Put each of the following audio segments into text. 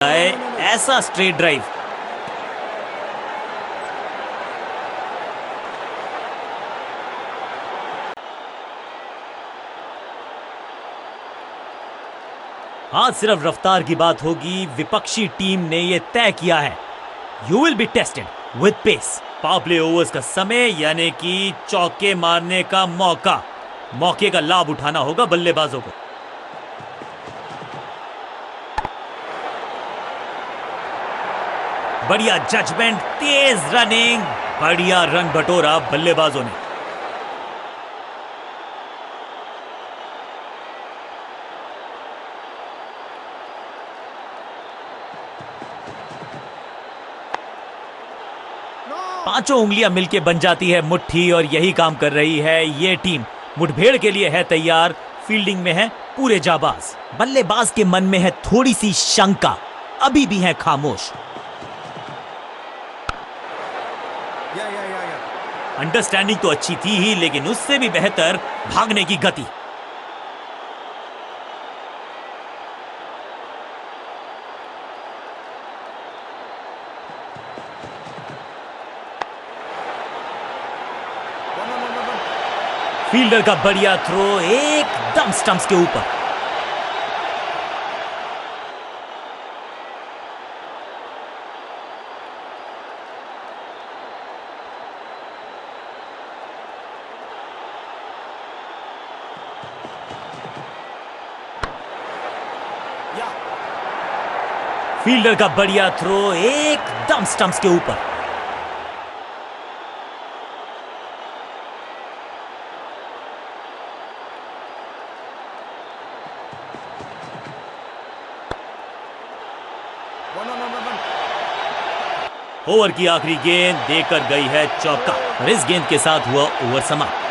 ऐसा straight drive. आज सिर्फ रफ्तार की बात होगी। विपक्षी टीम ने यह तय किया है, you will be tested with pace. Power play overs का समय, यानी कि चौके मारने का मौके का लाभ उठाना होगा बल्लेबाजों को। बढ़िया जजमेंट, तेज रनिंग, बढ़िया रन बटोरा बल्लेबाजों ने। पांचों उंगलियां मिलके बन जाती है मुट्ठी, और यही काम कर रही है ये टीम। मुठभेड़ के लिए है तैयार, फील्डिंग में है पूरे जाबाज। बल्लेबाज के मन में है थोड़ी सी शंका, अभी भी है खामोश। अंडरस्टैंडिंग तो अच्छी थी ही, लेकिन उससे भी बेहतर भागने की गति। फील्डर का बढ़िया थ्रो, एकदम स्टंप्स के ऊपर। फील्डर का बढ़िया थ्रो, एकदम स्टंप्स के ऊपर। ओवर की आखिरी गेंद देकर गई है चौका, और इस गेंद के साथ हुआ ओवर समाप्त।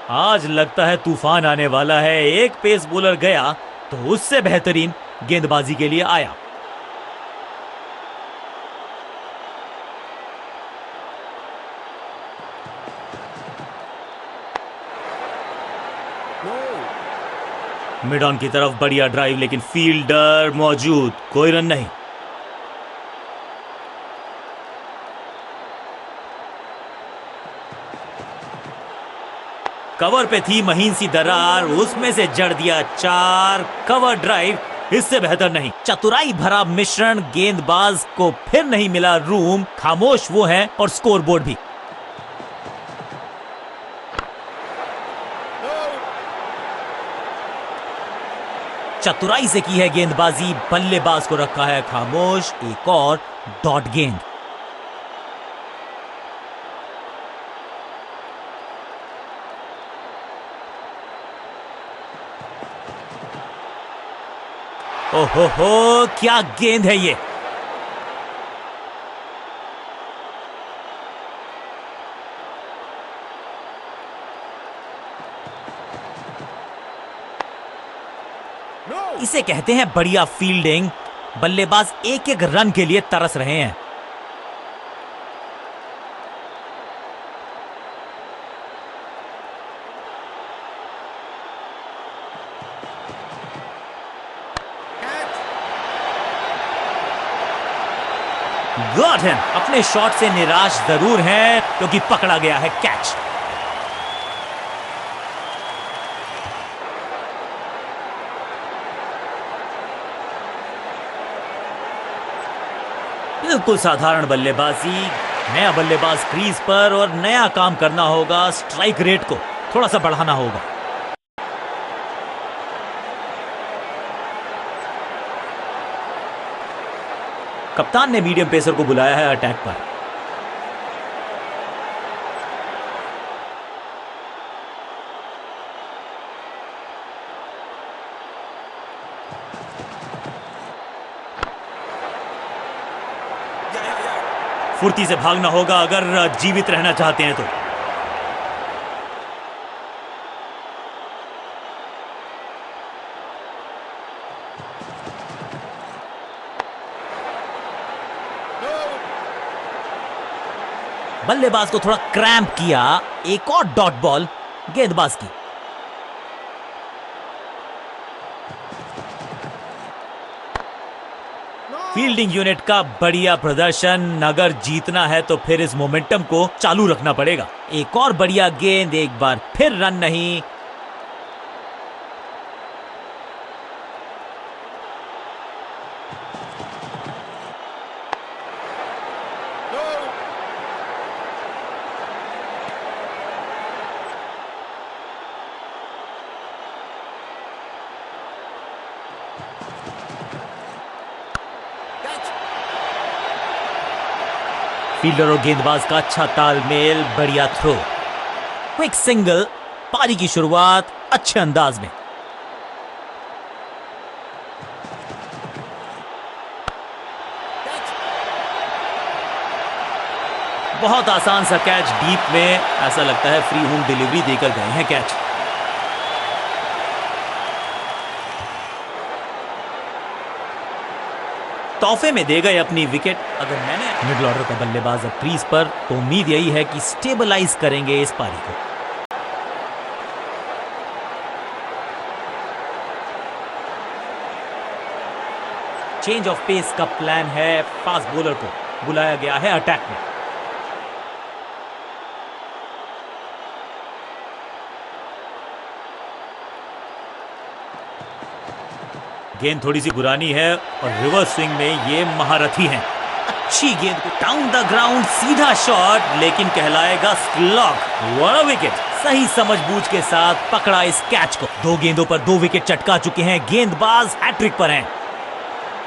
आज लगता है तूफान आने वाला है। एक पेस बॉलर गया तो उससे बेहतरीन गेंदबाजी के लिए आया। मिड ऑन की तरफ बढ़िया ड्राइव, लेकिन फील्डर मौजूद, कोई रन नहीं। कवर पे थी महीन सी दरार, उसमें से जड़ दिया चार। कवर ड्राइव इससे बेहतर नहीं। चतुराई भरा मिश्रण, गेंदबाज को फिर नहीं मिला रूम। खामोश वो है और स्कोरबोर्ड भी। चतुराई से की है गेंदबाजी, बल्लेबाज को रखा है खामोश। एक और डॉट गेंद। ओहो, क्या गेंद है ये। इसे कहते हैं बढ़िया फील्डिंग। बल्लेबाज एक एक रन के लिए तरस रहे हैं। Got him. अपने शॉट से निराश जरूर हैं, क्योंकि पकड़ा गया है कैच। बिल्कुल साधारण बल्लेबाजी। नया बल्लेबाज क्रीज पर, और नया काम करना होगा। स्ट्राइक रेट को थोड़ा सा बढ़ाना होगा। कप्तान ने मीडियम पेसर को बुलाया है अटैक पर। फुर्ती से भागना होगा अगर जीवित रहना चाहते हैं तो। बल्लेबाज को थोड़ा क्रैम्प किया। एक और डॉट बॉल गेंदबाज की। फील्डिंग यूनिट का बढ़िया प्रदर्शन। अगर जीतना है तो फिर इस मोमेंटम को चालू रखना पड़ेगा। एक और बढ़िया गेंद, एक बार फिर रन नहीं। फील्डर और गेंदबाज का अच्छा तालमेल, बढ़िया थ्रो। Quick single. पारी की शुरुआत अच्छे अंदाज में। बहुत आसान सा कैच डीप में। ऐसा लगता है फ्री होम डिलीवरी देकर गए हैं कैच। तोहफे में दे गए अपनी विकेट। अगर मैंने मिडिल ऑर्डर का बल्लेबाज अब क्रीज पर, तो उम्मीद यही है कि स्टेबलाइज करेंगे इस पारी को। चेंज ऑफ पेस का प्लान है। फास्ट बॉलर को बुलाया गया है अटैक में। गेंद थोड़ी सी पुरानी है और रिवर्स स्विंग में ये महारथी हैं। अच्छी गेंद को डाउन द ग्राउंड, सीधा शॉट, लेकिन कहलाएगा स्लॉग। What a wicket. सही समझबूझ के साथ पकड़ा इस कैच को। 2 गेंदों पर 2 विकेट चटका चुके हैं। गेंदबाज हैट्रिक पर हैं।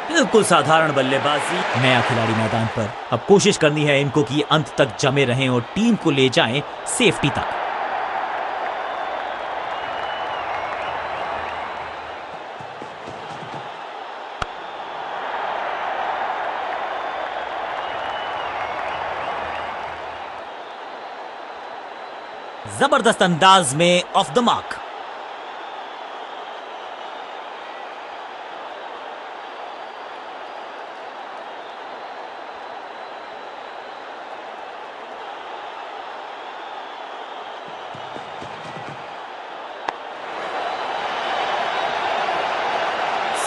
बिल्कुल साधारण बल्लेबाजी। नया खिलाड़ी मैदान पर, अब कोशिश करनी है इनको कि अंत तक जमे रहें और टीम को ले जाएं सेफ्टी तक। जबरदस्त अंदाज में ऑफ द मार्क।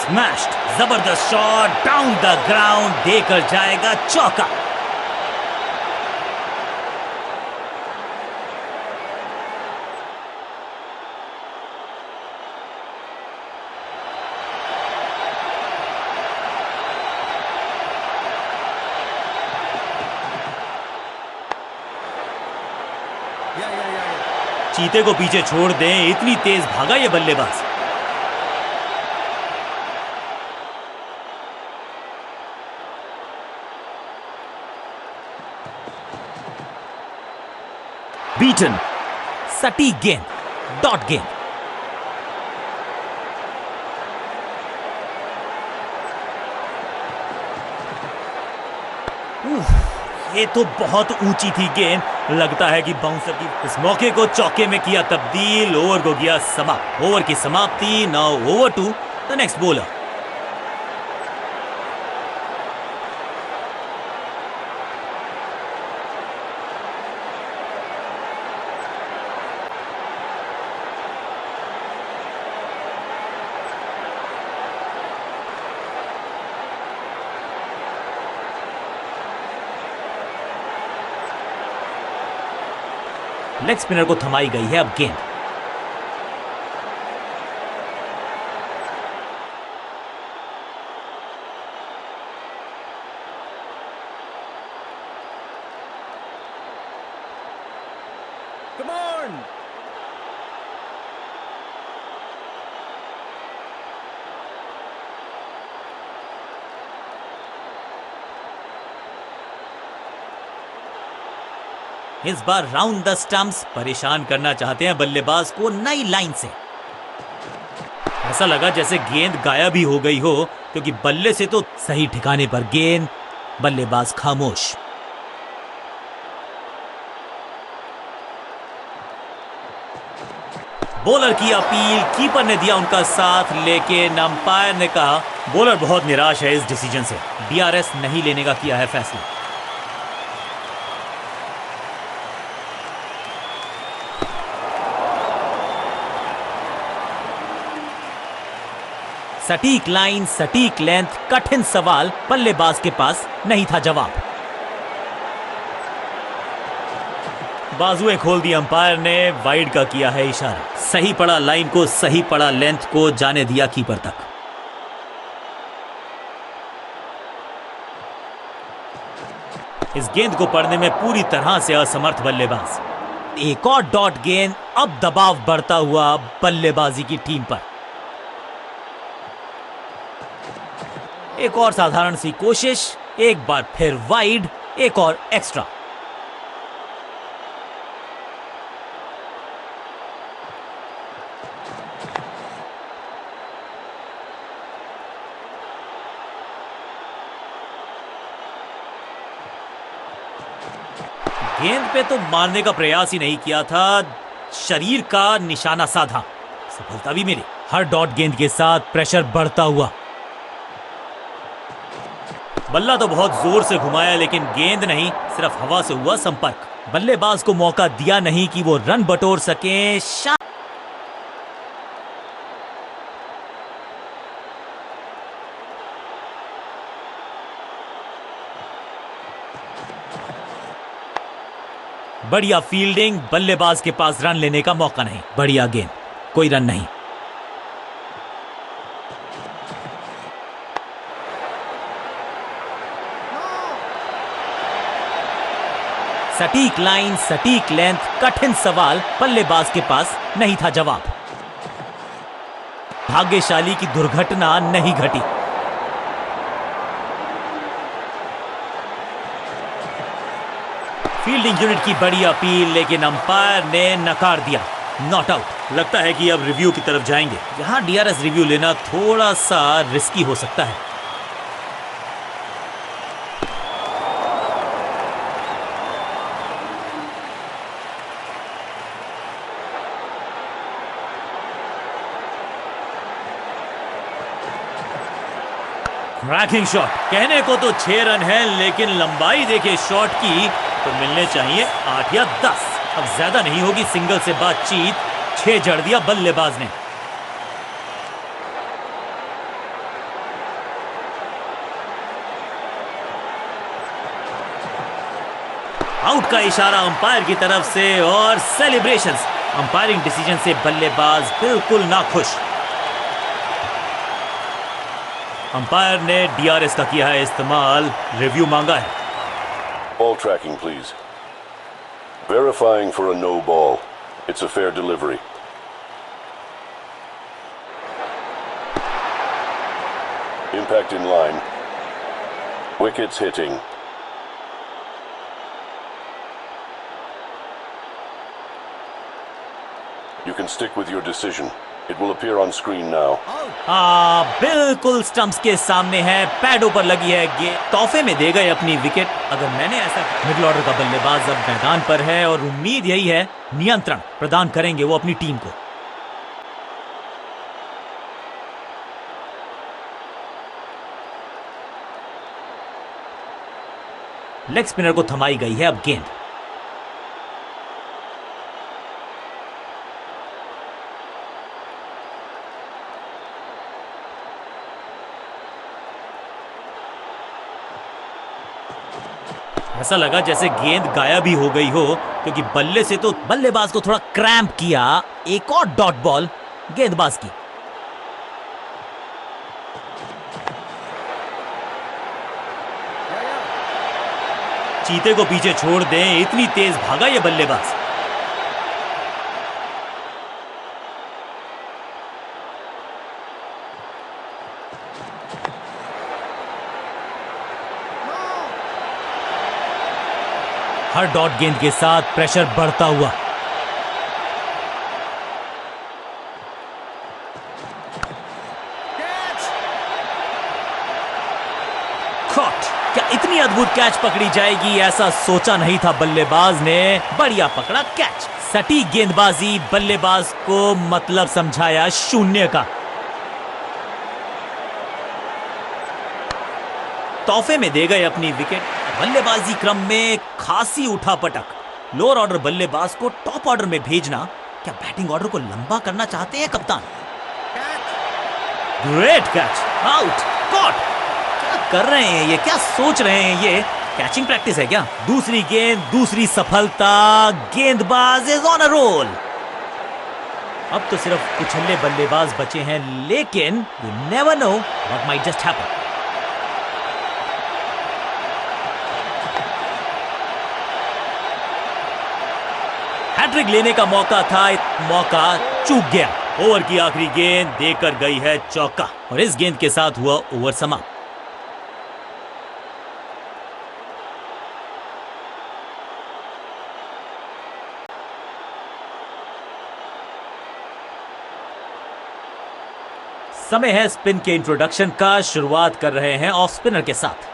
स्मैश्ड। जबरदस्त शॉट डाउन द ग्राउंड, देकर जाएगा चौका। चीते को पीछे छोड़ दें, इतनी तेज भागा ये बल्लेबाज। बीटन। सटीक गेंद, डॉट गेंद। ये तो बहुत ऊंची थी गेंद। लगता है कि बाउंसर की इस मौके को चौके में किया तब्दील। ओवर को किया समाप्त। ओवर की समाप्ति। Now over to the next bowler. Leg spinner को थमाई गई है अब गेंद। Come on! इस बार राउंड द स्टंप्स। परेशान करना चाहते हैं बल्लेबाज को नई लाइन से। ऐसा लगा जैसे गेंद गायब ही हो गई हो, क्योंकि बल्ले से तो सही ठिकाने पर गेंद। बल्लेबाज खामोश। बॉलर की अपील, कीपर ने दिया उनका साथ, लेकिन अंपायर ने कहा। बॉलर बहुत निराश है इस डिसीजन से। डीआरएस नहीं लेने का किया है फैसला। सटीक लाइन, सटीक लेंथ, कठिन सवाल, बल्लेबाज के पास नहीं था जवाब। बाजुएं खोल दी अंपायर ने, वाइड का किया है इशारा। सही पड़ा लाइन को, सही पड़ा लेंथ को, जाने दिया कीपर तक। इस गेंद को पढ़ने में पूरी तरह से असमर्थ बल्लेबाज। एक और डॉट गेंद, अब दबाव बढ़ता हुआ बल्लेबाजी की टीम पर। एक और साधारण सी कोशिश, एक बार फिर वाइड, एक और एक्स्ट्रा। गेंद पे तो मारने का प्रयास ही नहीं किया था, शरीर का निशाना साधा, सफलता भी मिली। हर डॉट गेंद के साथ प्रेशर बढ़ता हुआ। बल्ला तो बहुत जोर से घुमाया, लेकिन गेंद नहीं, सिर्फ हवा से हुआ संपर्क। बल्लेबाज को मौका दिया नहीं कि वो रन बटोर सके। बढ़िया फील्डिंग, बल्लेबाज के पास रन लेने का मौका नहीं। बढ़िया गेंद, कोई रन नहीं। सटीक लाइन, सटीक लेंथ, कठिन सवाल, बल्लेबाज के पास नहीं था जवाब। भाग्यशाली की दुर्घटना नहीं घटी। फील्डिंग यूनिट की बड़ी अपील, लेकिन अंपायर ने नकार दिया। Not out. लगता है कि अब रिव्यू की तरफ जाएंगे। यहां डीआरएस रिव्यू लेना थोड़ा सा रिस्की हो सकता है। Cracking shot. कहने को तो 6 रन है, लेकिन लंबाई देखे शॉट की तो मिलने चाहिए 8 या 10। अब ज्यादा नहीं होगी सिंगल से बातचीत। 6 जड़ दिया बल्लेबाज ने। आउट का इशारा अंपायर की तरफ से और सेलिब्रेशंस। अंपायरिंग डिसीजन से बल्लेबाज बिल्कुल नाखुश। अंपायर ने डीआरएस का किया है इस्तेमाल, रिव्यू मांगा है। Ball tracking, please. Verifying for a no ball. It's a fair delivery. Impact in line. Wickets hitting. You can stick with your decision. It will appear on screen now. बिल्कुल stumps के सामने है, पैडों पर लगी है गेंद। तोहफे में दे गए अपनी विकेट। अगर मैंने ऐसा, मिडिल ऑर्डर का बल्लेबाज अब मैदान पर है और उम्मीद यही है नियंत्रण प्रदान करेंगे वो अपनी टीम को। लेग स्पिनर को थमाई गई है अब गेंद। ऐसा लगा जैसे गेंद गायब ही हो गई हो, क्योंकि बल्ले से तो बल्लेबाज को थोड़ा क्रैम्प किया। एक और डॉट बॉल गेंदबाज की। चीते को पीछे छोड़ दें, इतनी तेज भागा ये बल्लेबाज। हर डॉट गेंद के साथ प्रेशर बढ़ता हुआ। कॉट। क्या इतनी अद्भुत कैच पकड़ी जाएगी, ऐसा सोचा नहीं था बल्लेबाज ने। बढ़िया पकड़ा कैच। सटीक गेंदबाजी, बल्लेबाज को मतलब समझाया शून्य का। तोहफे में दे गए अपनी विकेट। बल्लेबाजी क्रम में खासी उठापटक। लोअर ऑर्डर बल्लेबाज को टॉप ऑर्डर में भेजना। क्या बैटिंग ऑर्डर को लंबा करना चाहते हैं कप्तान? Great catch, out, caught. क्या कर रहे हैं ये, क्या सोच रहे हैं ये? कैचिंग प्रैक्टिस है क्या? दूसरी गेंद, दूसरी सफलता, गेंदबाज इज ऑन अ रोल। अब तो सिर्फ उछल्ले बल्लेबाज बचे हैं, लेकिन you never know what might just happen. Hat trick लेने का मौका था, मौका चूक गया। ओवर की आखिरी गेंद देकर गई है चौका और इस गेंद के साथ हुआ ओवर समाप्त। समय है स्पिन के इंट्रोडक्शन का। शुरुआत कर रहे हैं ऑफ स्पिनर के साथ।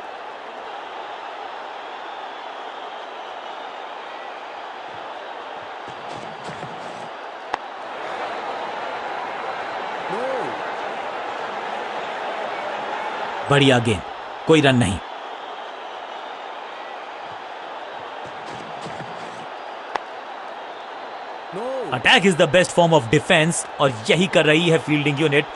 बढ़िया गेंद, कोई रन नहीं। Attack is the best form of defence और यही कर रही है फील्डिंग यूनिट।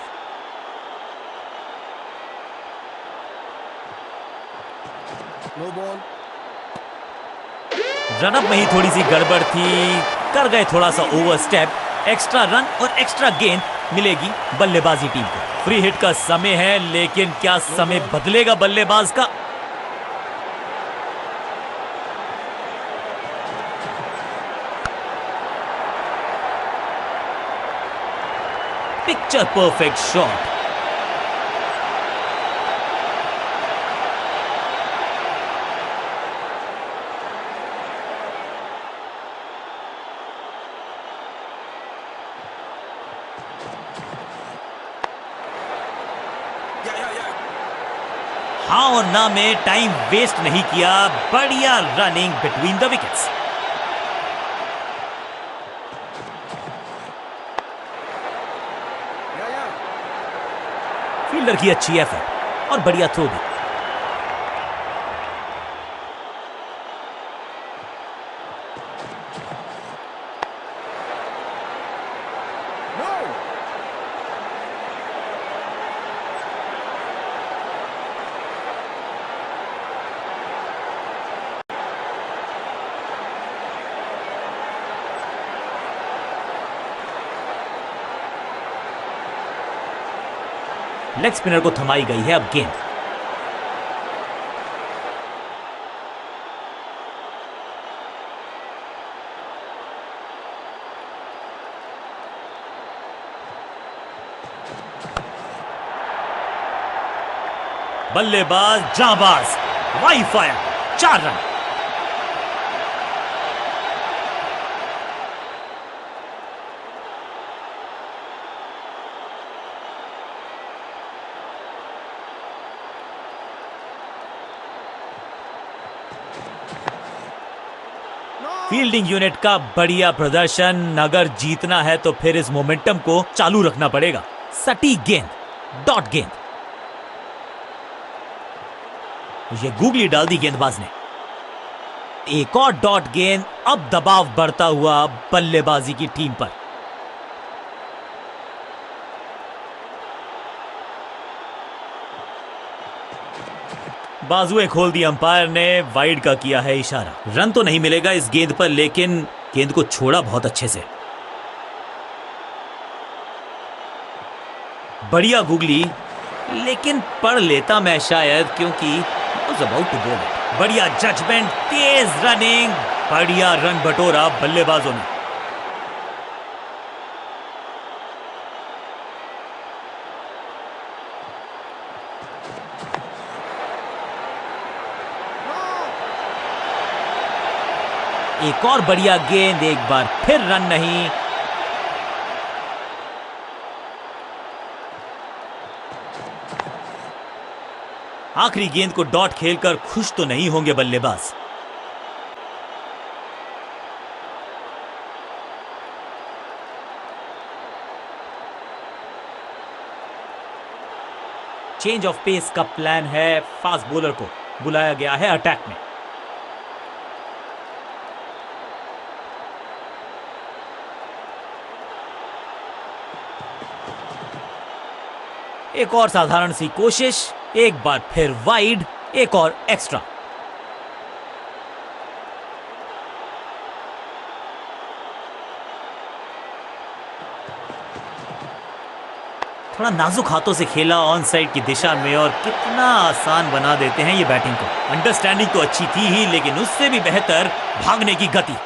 रनअप में ही थोड़ी सी गड़बड़ थी, कर गए थोड़ा सा ओवर स्टेप। एक्स्ट्रा रन और एक्स्ट्रा गेंद मिलेगी बल्लेबाजी टीम को। फ्री हिट का समय है, लेकिन क्या समय बदलेगा बल्लेबाज का? Picture perfect shot. हाँ और ना में टाइम वेस्ट नहीं किया। बढ़िया running between the wickets. Fielder की अच्छी एफर्ट और बढ़िया थ्रो भी। लेग स्पिनर को थमाई गई है अब गेंद। बल्लेबाज जाबाज, वाई फायर, 4 रन। फील्डिंग यूनिट का बढ़िया प्रदर्शन। अगर जीतना है तो फिर इस मोमेंटम को चालू रखना पड़ेगा। सटीक गेंद, डॉट गेंद। ये गूगली डाल दी गेंदबाज ने। एक और डॉट गेंद। अब दबाव बढ़ता हुआ बल्लेबाजी की टीम पर। बाजुएं खोल दी अंपायर ने, वाइड का किया है इशारा। रन तो नहीं मिलेगा इस गेंद पर, लेकिन गेंद को छोड़ा बहुत अच्छे से। बढ़िया गुगली, लेकिन पढ़ लेता मैं शायद, क्योंकि अबाउट टू बॉल। बढ़िया जजमेंट, तेज रनिंग, बढ़िया रन बटोरा बल्लेबाजों ने। एक और बढ़िया गेंद, एक बार फिर रन नहीं। आखिरी गेंद को डॉट खेलकर खुश तो नहीं होंगे बल्लेबाज। चेंज ऑफ पेस का प्लान है। फास्ट बॉलर को बुलाया गया है अटैक में। एक और साधारण सी कोशिश, एक बार फिर वाइड, एक और एक्स्ट्रा। थोड़ा नाजुक हाथों से खेला ऑन साइड की दिशा में, और कितना आसान बना देते हैं ये बैटिंग को। अंडरस्टैंडिंग तो अच्छी थी ही, लेकिन उससे भी बेहतर भागने की गति।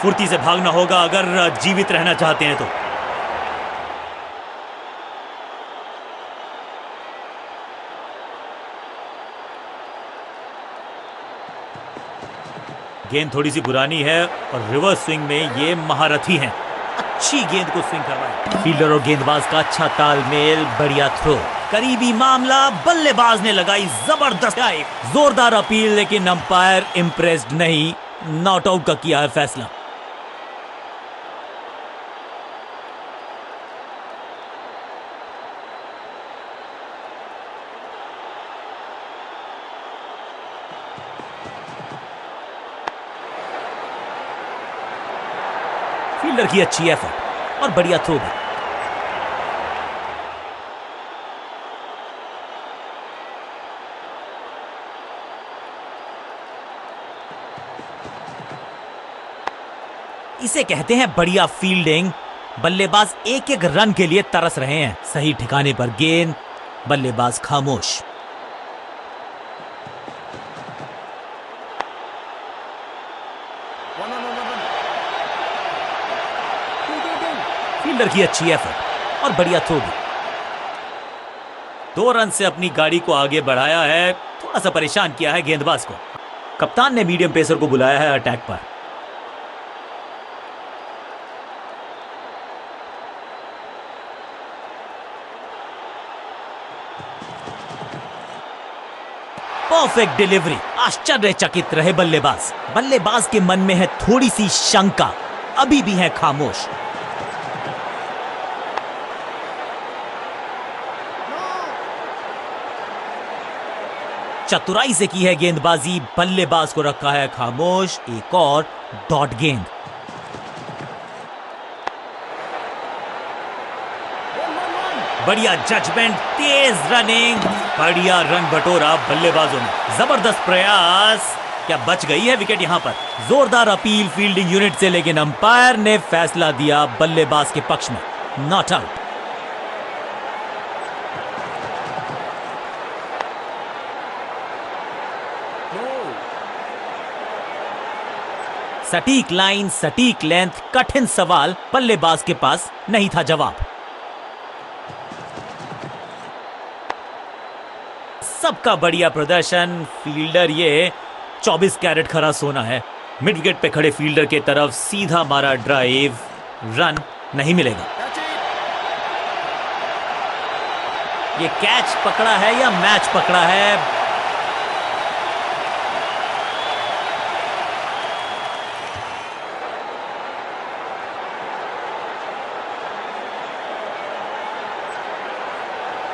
फुर्ती से भागना होगा अगर जीवित रहना चाहते हैं तो। गेंद थोड़ी सी पुरानी है और रिवर्स स्विंग में ये महारथी हैं। अच्छी गेंद को स्विंग कर रहा है। फील्डर और गेंदबाज का अच्छा तालमेल, बढ़िया थ्रो। करीबी मामला, बल्लेबाज ने लगाई जबरदस्त जोरदार अपील, लेकिन अंपायर इंप्रेस्ड नहीं, नॉट आउट का किया है फैसला। फील्डर की अच्छी एफर्ट और बढ़िया थ्रो भी। इसे कहते हैं बढ़िया फील्डिंग। बल्लेबाज एक एक रन के लिए तरस रहे हैं। सही ठिकाने पर गेंद, बल्लेबाज खामोश। फील्डर की अच्छी एफर्ट और बढ़िया थ्रो भी। 2 रन से अपनी गाड़ी को आगे बढ़ाया है। थोड़ा सा परेशान किया है गेंदबाज को। कप्तान ने मीडियम पेसर को बुलाया है अटैक पर। Perfect delivery. आश्चर्यचकित रहे बल्लेबाज। बल्लेबाज के मन में है थोड़ी सी शंका, अभी भी है खामोश। चतुराई से की है गेंदबाजी, बल्लेबाज को रखा है खामोश। एक और डॉट गेंद। बढ़िया जजमेंट, तेज रनिंग, बढ़िया रन बटोरा बल्लेबाजों ने। जबरदस्त प्रयास, क्या बच गई है विकेट यहां पर। जोरदार अपील फील्डिंग यूनिट से, लेकिन अंपायर ने फैसला दिया बल्लेबाज के पक्ष में, नॉट आउट। सटीक लाइन, सटीक लेंथ, कठिन सवाल, बल्लेबाज के पास नहीं था जवाब। सबका बढ़िया प्रदर्शन। फील्डर ये 24 कैरेट खरा सोना है। मिड विकेट पे खड़े फील्डर के तरफ सीधा मारा ड्राइव, रन नहीं मिलेगा। ये कैच पकड़ा है या मैच पकड़ा है?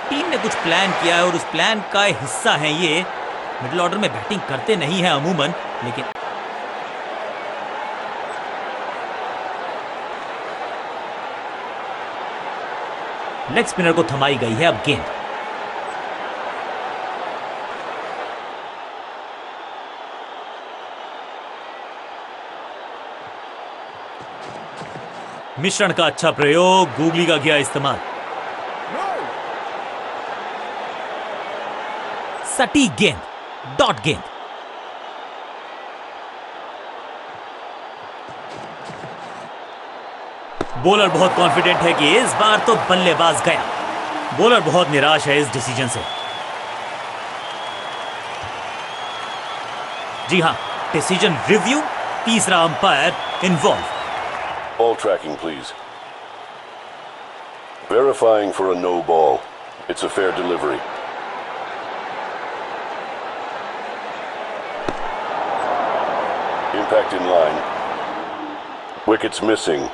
टीम ने कुछ प्लान किया है और उस प्लान का हिस्सा है ये। मिडिल ऑर्डर में बैटिंग करते नहीं है अमूमन, लेकिन लेग स्पिनर को थमाई गई है अब गेंद। मिश्रण का अच्छा प्रयोग, गूगली का किया इस्तेमाल। सटीक गेंद, डॉट गेंद। बॉलर बहुत कॉन्फिडेंट है कि इस बार तो बल्लेबाज गया। बॉलर बहुत निराश है इस डिसीजन से। जी हां, डिसीजन रिव्यू, तीसरा umpire involve. Ball tracking, please. Verifying for a no ball. It's a fair delivery. Impact in line. Wickets missing.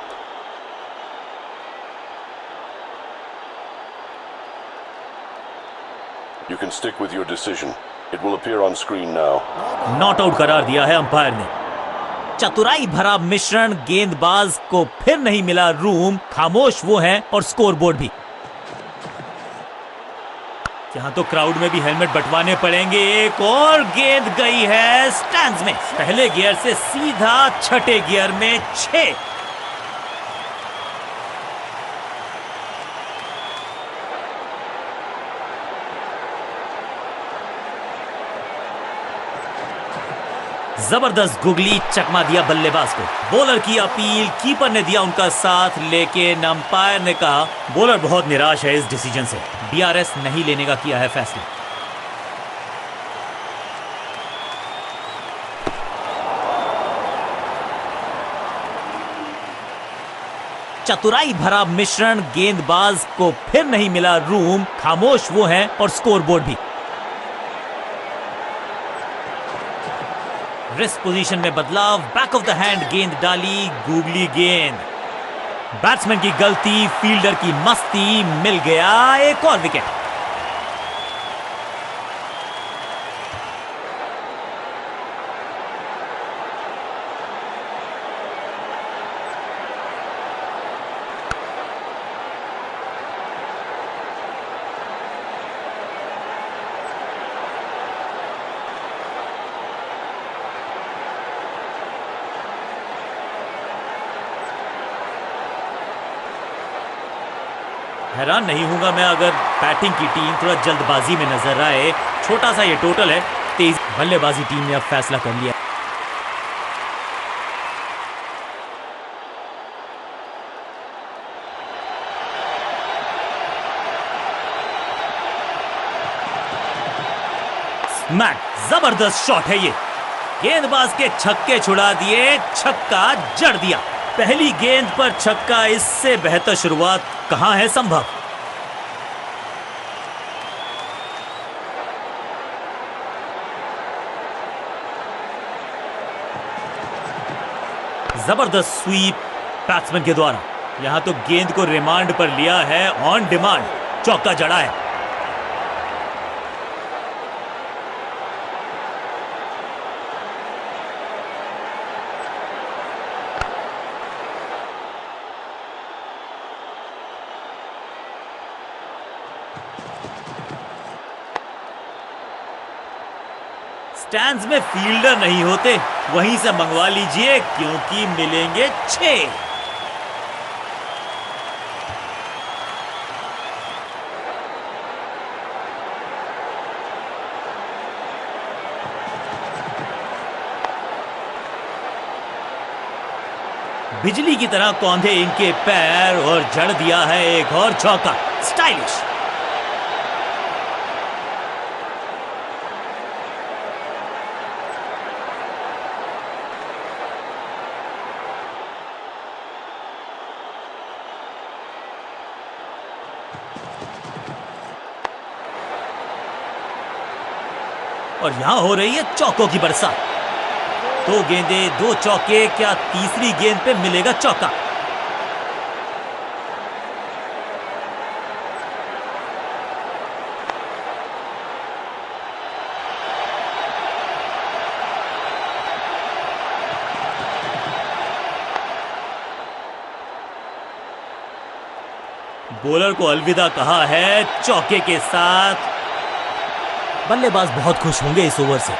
You can stick with your decision. It will appear on screen now. Not out करार दिया है umpire ने। चतुराई भरा मिश्रण, गेंदबाज को फिर नहीं मिला रूम, खामोश वो हैं और स्कोरबोर्ड भी। यहां तो क्राउड में भी हेलमेट बंटवाने पड़ेंगे। एक और गेंद गई है स्टैंड्स में, पहले गियर से सीधा छठे गियर में 6। जबरदस्त गुगली चकमा दिया बल्लेबाज को। बॉलर की अपील, कीपर ने दिया उनका साथ, लेकिन अंपायर ने कहा बॉलर बहुत निराश है इस डिसीजन से, डीआरएस नहीं लेने का किया है फैसला। चतुराई भरा मिश्रण, गेंदबाज को फिर नहीं मिला रूम, खामोश वो हैं और स्कोरबोर्ड भी। रिस्ट पोजीशन में बदलाव, बैक ऑफ द हैंड गेंद डाली, गूगली गेंद। बैट्समैन की गलती, फील्डर की मस्ती, मिल गया एक और विकेट। हैरान नहीं हूंगा मैं अगर बैटिंग की टीम थोड़ा जल्दबाजी में नजर आए। छोटा सा ये टोटल है, तेज बल्लेबाजी टीम ने अब फैसला कर लिया। स्मैक, जबरदस्त शॉट है ये, गेंदबाज के छक्के छुड़ा दिए, छक्का जड़ दिया। पहली गेंद पर छक्का, इससे बेहतर शुरुआत कहां है संभव। जबरदस्त स्वीप बैट्समैन के द्वारा। यहां तो गेंद को रिमांड पर लिया है, ऑन डिमांड चौका जड़ा है। स्टैंड्स में फील्डर नहीं होते, वहीं से मंगवा लीजिए क्योंकि मिलेंगे 6। बिजली की तरह कौंधे इनके पैर और जड़ दिया है एक और चौका, स्टाइलिश। और यहां हो रही है चौकों की बरसात। 2 गेंदें, 2 चौके, क्या तीसरी गेंद पे मिलेगा चौका। बॉलर को अलविदा कहा है चौके के साथ। बल्लेबाज बहुत खुश होंगे इस ओवर से।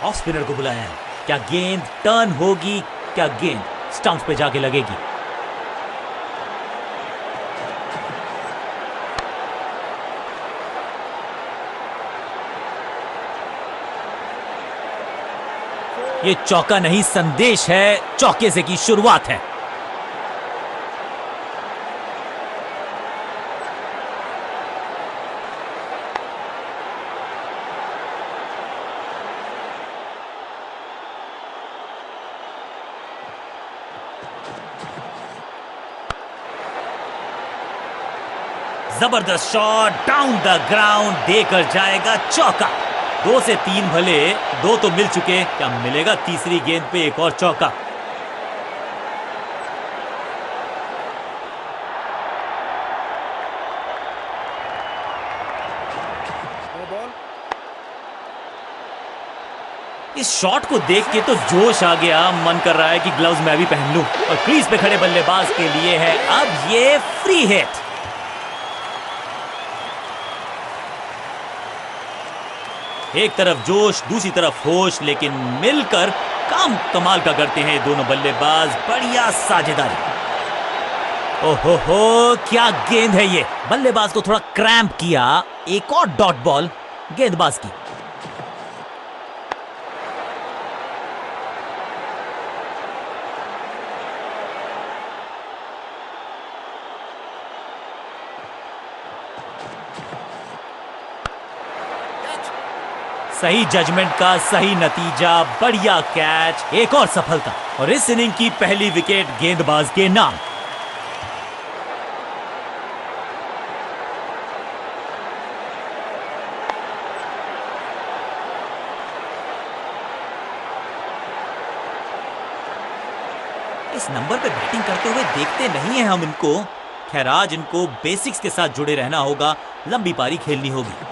ऑफ स्पिनर को बुलाया है, क्या गेंद टर्न होगी, क्या गेंद स्टंप्स पे जाके लगेगी। ये चौका नहीं, संदेश है, चौके से की शुरुआत है। जबरदस्त शॉट डाउन द ग्राउंड, देकर जाएगा चौका। 2 से 3 भले, 2 तो मिल चुके, क्या मिलेगा तीसरी गेंद पे एक और चौका। इस शॉट को देख के तो जोश आ गया, मन कर रहा है कि ग्लव्स मैं भी पहन लूं। और क्रीज पे खड़े बल्लेबाज के लिए है अब ये फ्री हिट। एक तरफ जोश, दूसरी तरफ होश, लेकिन मिलकर काम कमाल का करते हैं दोनों बल्लेबाज। बढ़िया साझेदारी। ओहो हो, क्या गेंद है ये। बल्लेबाज को थोड़ा क्रैम्प किया। एक और डॉट बॉल गेंदबाज की। सही जजमेंट का सही नतीजा, बढ़िया कैच, एक और सफलता और इस इनिंग की पहली विकेट गेंदबाज के नाम। इस नंबर पे बैटिंग करते हुए देखते नहीं हैं हम इनको। खैर आज इनको बेसिक्स के साथ जुड़े रहना होगा, लंबी पारी खेलनी होगी।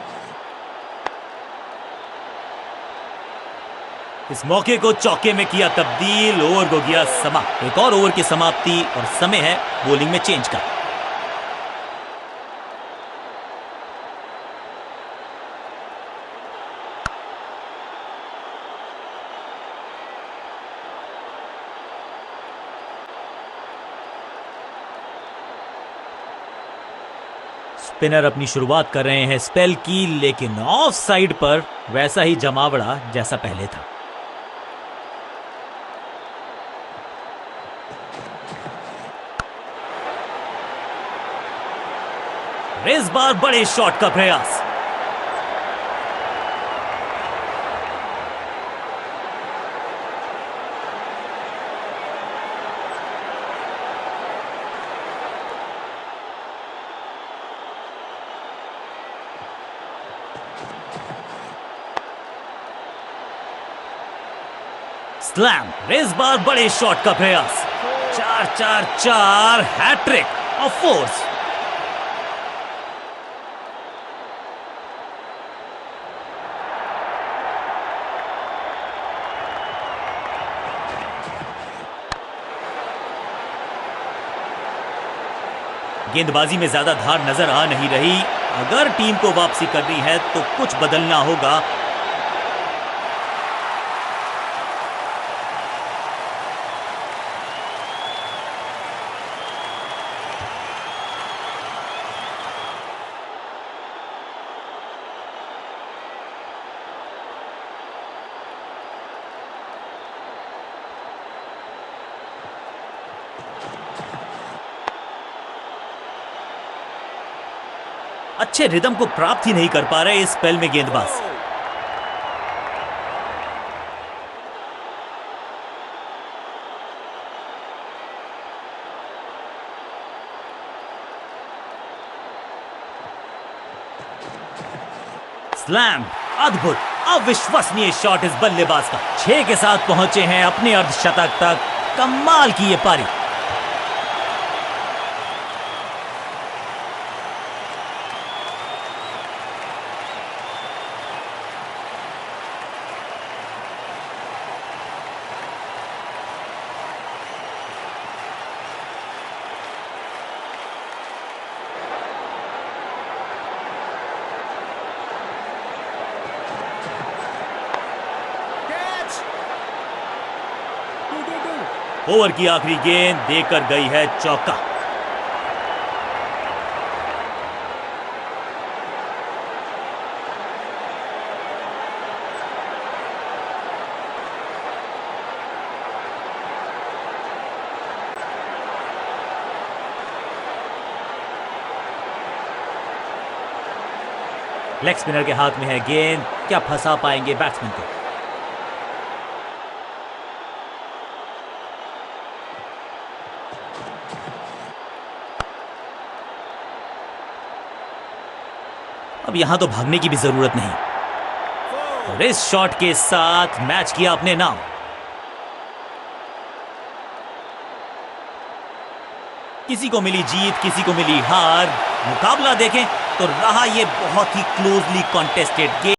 इस मौके को चौके में किया तब्दील, ओवर को गया समाप्त। एक और ओवर की समाप्ति और समय है बॉलिंग में चेंज का। स्पिनर अपनी शुरुआत कर रहे हैं स्पेल की, लेकिन ऑफ साइड पर वैसा ही जमावड़ा जैसा पहले था। इस बार बड़े शॉट का प्रयास। स्लैम। इस बार बड़े शॉट का प्रयास। 4-4-4 हैट्रिक ऑफ फोर्स। गेंदबाजी में ज्यादा धार नजर आ नहीं रही। अगर टीम को वापसी करनी है तो कुछ बदलना होगा। अच्छे रिदम को प्राप्त ही नहीं कर पा रहे इस स्पेल में गेंदबाज। स्लैम। अद्भुत अविश्वसनीय शॉट इस बल्लेबाज का। 6 के साथ पहुंचे हैं अपने अर्धशतक तक। कमाल की ये पारी। ओवर की आखिरी गेंद देकर गई है चौका। लेग स्पिनर के हाथ में है गेंद, क्या फंसा पाएंगे बैट्समैन को। अब यहां तो भागने की भी जरूरत नहीं और इस शॉट के साथ मैच किया अपने नाम। किसी को मिली जीत, किसी को मिली हार। मुकाबला देखें तो रहा यह बहुत ही क्लोजली कॉन्टेस्टेड गेम।